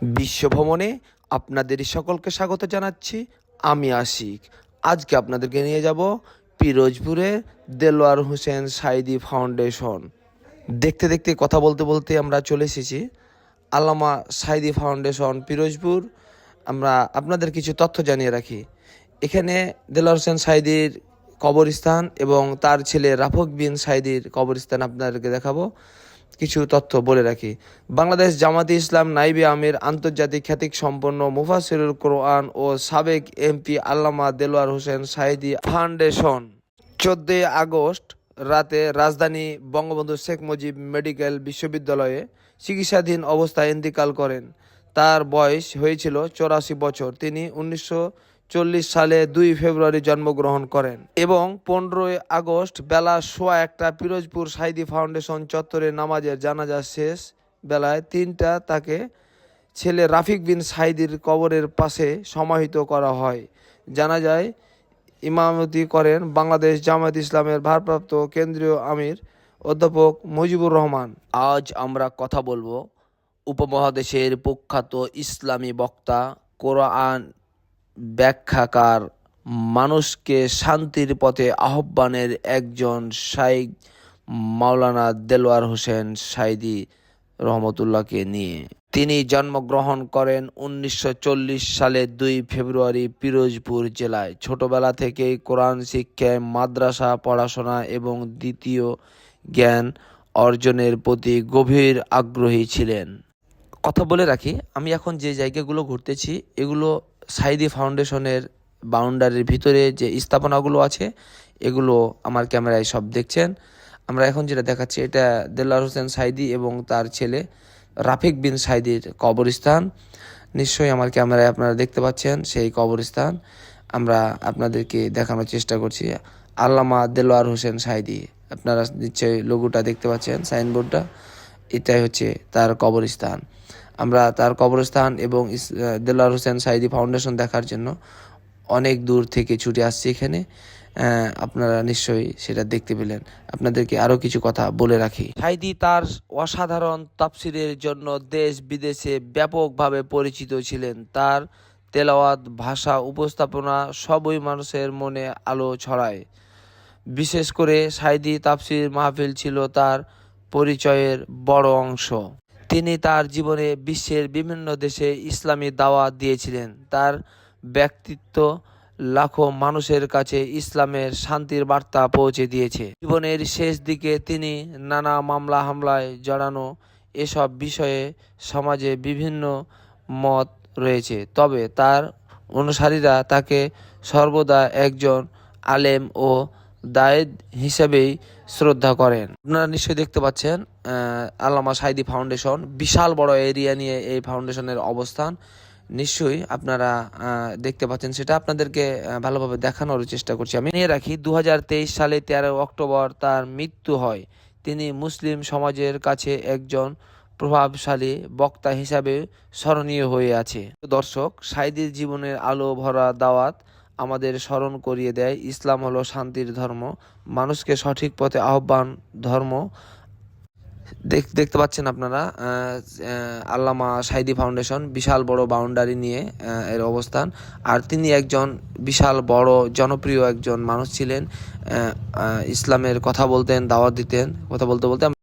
বিশ্ব ভ্রমণে আপনাদের সকলকে স্বাগত জানাচ্ছি। আমি আশিক। আজকে আপনাদেরকে নিয়ে যাব পিরোজপুরে দেলোয়ার হোসেন সাঈদী ফাউন্ডেশন। দেখতে দেখতে কথা বলতে বলতে আমরা চলে এসেছি আল্লামা সাঈদী ফাউন্ডেশন পিরোজপুর। আমরা আপনাদের কিছু তথ্য জানিয়ে রাখি। এখানে দেলোয়ার হোসেন সাঈদীর কবরস্থান এবং তার ছেলে রাফক বিন সাঈদীর কবরস্থান আপনাদেরকে দেখাবো। কিছু তথ্য বলে রাখি। বাংলাদেশ জামাতে ইসলাম নাইবে আমির, আন্তর্জাতিক খ্যাতিসম্পন্ন মুফাসসিরুল কোরআন ও সাবেক এমপি আল্লামা দেলোয়ার হোসেন সাঈদী ফাউন্ডেশন 14 আগস্ট রাতে রাজধানী বঙ্গবন্ধু শেখ মুজিব মেডিকেল বিশ্ববিদ্যালয়ে চিকিৎসাধীন অবস্থায় ইন্তেকাল করেন। তার বয়স হয়েছিল 84 বছর। তিনি 1940 সালে 2 ফেব্রুয়ারি জন্মগ্রহণ করেন এবং 15 আগস্ট বেলা 1:15 পিরোজপুর সাঈদী ফাউন্ডেশন চত্বরে নামাজের জানাজা শেষ বেলায় 3টা তাকে ছেলে রাফিক বিন সাঈদীর কবরের পাশে সমাহিত করা হয়। জানাজায় ইমামতি করেন বাংলাদেশ জামাত ইসলামের ভারপ্রাপ্ত কেন্দ্রীয় আমির অধ্যাপক মুজিবুর রহমান। আজ আমরা কথা বলবো উপমহাদেশের প্রখ্যাত ইসলামী বক্তা, কোরআন ব্যাখ্যাকার, মানুষকে শান্তির পথে আহ্বানের একজন শাইখ মাওলানা দেলোয়ার হোসেন সাঈদী রহমতুল্লাহকে নিয়ে। তিনি জন্মগ্রহণ করেন 1940 সালের 2 ফেব্রুয়ারি পিরোজপুর জেলায়। ছোটবেলা থেকেই কোরআন শিক্ষায়, মাদ্রাসা পড়াশোনা এবং দ্বিতীয় জ্ঞান অর্জনের প্রতি গভীর আগ্রহী ছিলেন। কথা বলে রাখি, আমি এখন যে জায়গাগুলো ঘুরতেছি এগুলো সাঈদী ফাউন্ডেশনের বাউন্ডারির ভিতরে যে স্থাপনাগুলো আছে এগুলো আমার ক্যামেরায় সব দেখছেন। আমরা এখন যেটা দেখাচ্ছি এটা দেলোয়ার হোসেন সাঈদী এবং তার ছেলে রাফিক বিন সাঈদীর কবরস্থান। নিশ্চয়ই আমার ক্যামেরায় আপনারা দেখতে পাচ্ছেন সেই কবরস্থান। আমরা আপনাদেরকে দেখানোর চেষ্টা করছি আল্লামা দেলোয়ার হোসেন সাঈদী। আপনারা নিশ্চয়ই লোগোটা দেখতে পাচ্ছেন, সাইনবোর্ডটা, এটাই হচ্ছে তার কবরস্থান। আমরা তার কবরস্থান এবং দেলোয়ার হোসেন সাঈদী ফাউন্ডেশন দেখার জন্য অনেক দূর থেকে ছুটে আসছি এখানে। আপনারা নিশ্চয়ই সেটা দেখতে পেলেন। আপনাদেরকে আরও কিছু কথা বলে রাখি। সাঈদী তার অসাধারণ তাফসিরের জন্য দেশ বিদেশে ব্যাপকভাবে পরিচিত ছিলেন। তার তেলাওয়াত, ভাষা, উপস্থাপনা সবই মানুষের মনে আলো ছড়ায়। বিশেষ করে সাঈদী তাফসির মাহফিল ছিল তার পরিচয়ের বড় অংশ। তিনি তার জীবনে বিশ্বের বিভিন্ন দেশে ইসলামী দাওয়াত দিয়েছিলেন। তার ব্যক্তিত্ব লাখো মানুষের কাছে ইসলামের শান্তির বার্তা পৌঁছে দিয়েছে। জীবনের শেষ দিকে তিনি নানা মামলা হামলায় জড়ানো। এসব বিষয়ে সমাজে বিভিন্ন মত রয়েছে, তবে তার অনুসারীরা তাকে সর্বদা একজন আলেম ও দায়েদ হিসেবেই শ্রদ্ধা করেন। আপনারা নিশ্চয়ই দেখতে পাচ্ছেন আল্লামা সাঈদী ফাউন্ডেশন, বিশাল বড় এরিয়া নিয়ে এই ফাউন্ডেশনের অবস্থান। নিশ্চয়ই আপনারা দেখতে পাচ্ছেন, সেটা আপনাদেরকে ভালোভাবে দেখানোর চেষ্টা করছি। আমি নিয়ে রাখি 2023 সালে 13 অক্টোবর তার মৃত্যু হয়। তিনি মুসলিম সমাজের কাছে একজন প্রভাবশালী বক্তা হিসাবে স্মরণীয় হয়ে আছে। দর্শক, সাঈদীর জীবনের আলো ভরা দাওয়াত আমাদের স্মরণ করিয়ে দেয় ইসলাম হলো শান্তির ধর্ম, মানুষকে সঠিক পথে আহ্বান ধর্ম। দেখতে পাচ্ছেন আপনারা আল্লামা সাঈদী ফাউন্ডেশন বিশাল বড় বাউন্ডারি নিয়ে এর অবস্থান। আর তিনি একজন বিশাল বড় জনপ্রিয় একজন মানুষ ছিলেন। ইসলামের কথা বলতেন, দাওয়াত দিতেন। কথা বলতে বলতে